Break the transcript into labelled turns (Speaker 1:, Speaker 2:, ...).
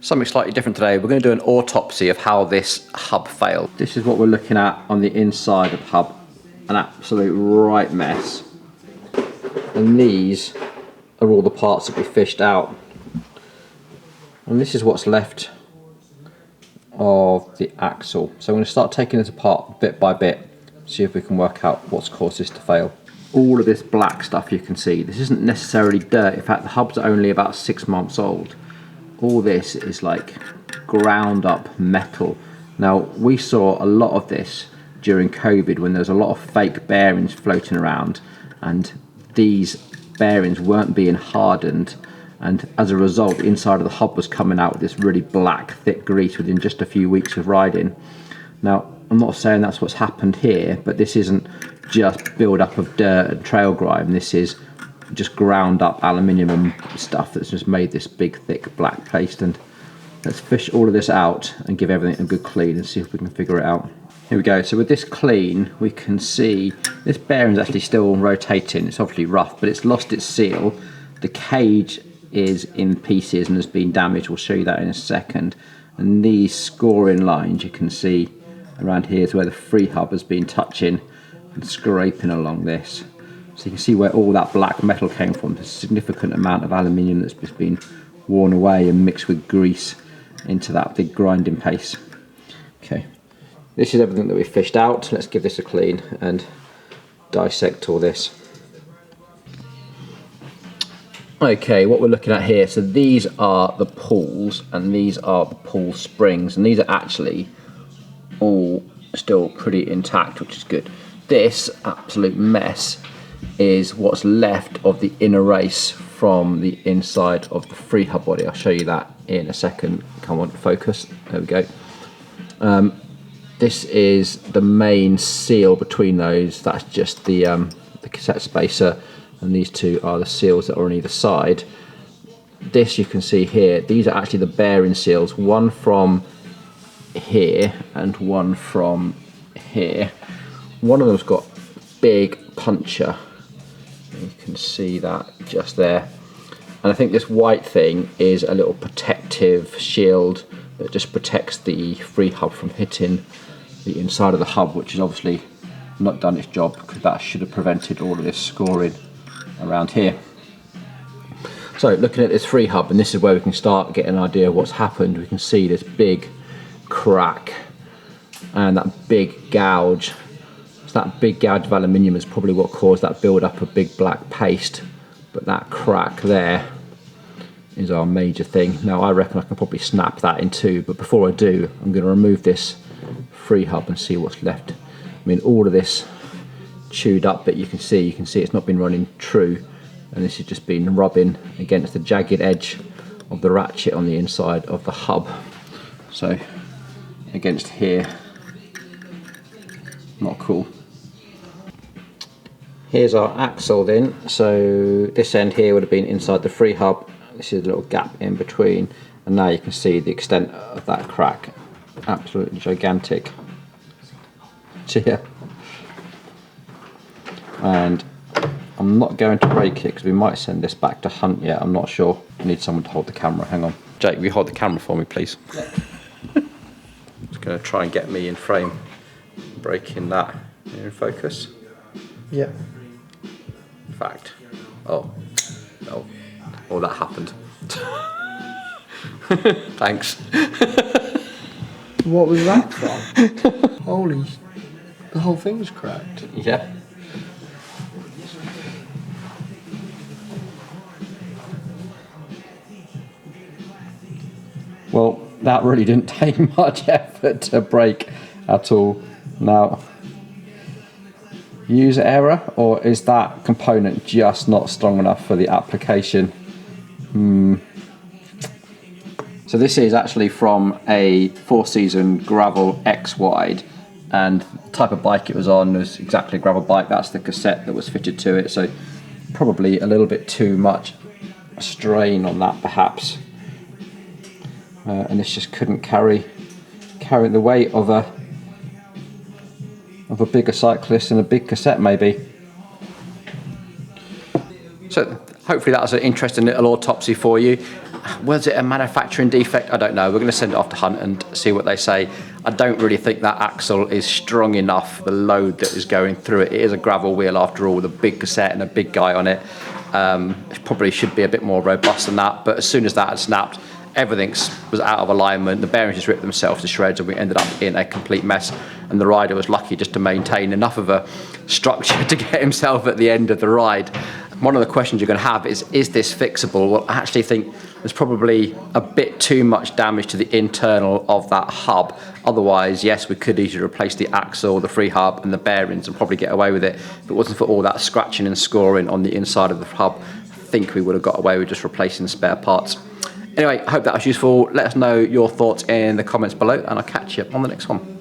Speaker 1: Something slightly different today. We're going to do an autopsy of how this hub failed. This is what we're looking at on the inside of the hub. An absolute right mess. And these are all the parts that we fished out. And this is what's left of the axle. So I'm going to start taking this apart bit by bit, see if we can work out what's caused this to fail. All of this black stuff you can see, this isn't necessarily dirt. In fact, the hub's only about 6 months old. All this is like ground up metal. Now, we saw a lot of this during COVID when there was a lot of fake bearings floating around, and these bearings weren't being hardened, and as a result, the inside of the hub was coming out with this really black, thick grease within just a few weeks of riding. Now, I'm not saying that's what's happened here, but this isn't just build up of dirt and trail grime. This is just ground up aluminium and stuff that's just made this big thick black paste. And let's fish all of this out and give everything a good clean and see if we can figure it out. Here we go. So with this clean, we can see this bearing's actually still rotating. It's obviously rough, but it's lost its seal. The cage is in pieces and has been damaged. We'll show you that in a second. And these scoring lines you can see around here is where the free hub has been touching and scraping along this. So you can see where all that black metal came from. There's a significant amount of aluminium that's just been worn away and mixed with grease into that big grinding paste. Okay, this is everything that we fished out. Let's give this a clean and dissect all this. Okay, what we're looking at here, so these are the pulls and these are the pull springs, and these are actually all still pretty intact, which is good. This absolute mess is what's left of the inner race from the inside of the free hub body. I'll show you that in a second. Come on, focus. There we go. This is the main seal between those. That's just the cassette spacer, and these two are the seals that are on either side. This you can see here, these are actually the bearing seals, one from here and one from here. One of them's got big puncture. You can see that just there. And I think this white thing is a little protective shield that just protects the free hub from hitting the inside of the hub, which is obviously not done its job, because that should have prevented all of this scoring around here. So looking at this free hub, and this is where we can start getting an idea of what's happened. We can see this big crack and that big gouge. So that big gouge of aluminium is probably what caused that build up of big black paste, but that crack there is our major thing. Now I reckon I can probably snap that in two, but before I do, I'm going to remove this free hub and see what's left. I mean, all of this chewed up bit you can see it's not been running true, and this has just been rubbing against the jagged edge of the ratchet on the inside of the hub. So against here, not cool. Here's our axle then. So this end here would have been inside the free hub. This is a little gap in between, and now you can see the extent of that crack. Absolutely gigantic. So yeah. And I'm not going to break it because we might send this back to Hunt yet. I'm not sure. I need someone to hold the camera. Hang on. Jake, will you hold the camera for me, please? Yeah. Just going to try and get me in frame. Breaking that. You're in focus?
Speaker 2: Yeah.
Speaker 1: Fact. Oh. No. Oh, that happened. Thanks.
Speaker 2: What was that from? Holy... The whole thing's cracked.
Speaker 1: Yeah. Well, that really didn't take much effort to break at all. Now, user error, or is that component just not strong enough for the application? So this is actually from a 4-season Gravel XWide, and the type of bike it was on was exactly a gravel bike. That's the cassette that was fitted to it, so probably a little bit too much strain on that perhaps. And this just couldn't carry the weight of a bigger cyclist and a big cassette maybe. So hopefully that was an interesting little autopsy for you. Was it a manufacturing defect? I don't know. We're going to send it off to Hunt and see what they say. I don't really think that axle is strong enough, the load that is going through it. It is a gravel wheel after all, with a big cassette and a big guy on it. It probably should be a bit more robust than that, but as soon as that had snapped, everything was out of alignment. The bearings just ripped themselves to shreds and we ended up in a complete mess. And the rider was lucky just to maintain enough of a structure to get himself at the end of the ride. One of the questions you're going to have is this fixable? Well, I actually think there's probably a bit too much damage to the internal of that hub. Otherwise, yes, we could easily replace the axle, the free hub and the bearings and probably get away with it. If it wasn't for all that scratching and scoring on the inside of the hub, I think we would have got away with just replacing the spare parts. Anyway, I hope that was useful. Let us know your thoughts in the comments below and I'll catch you on the next one.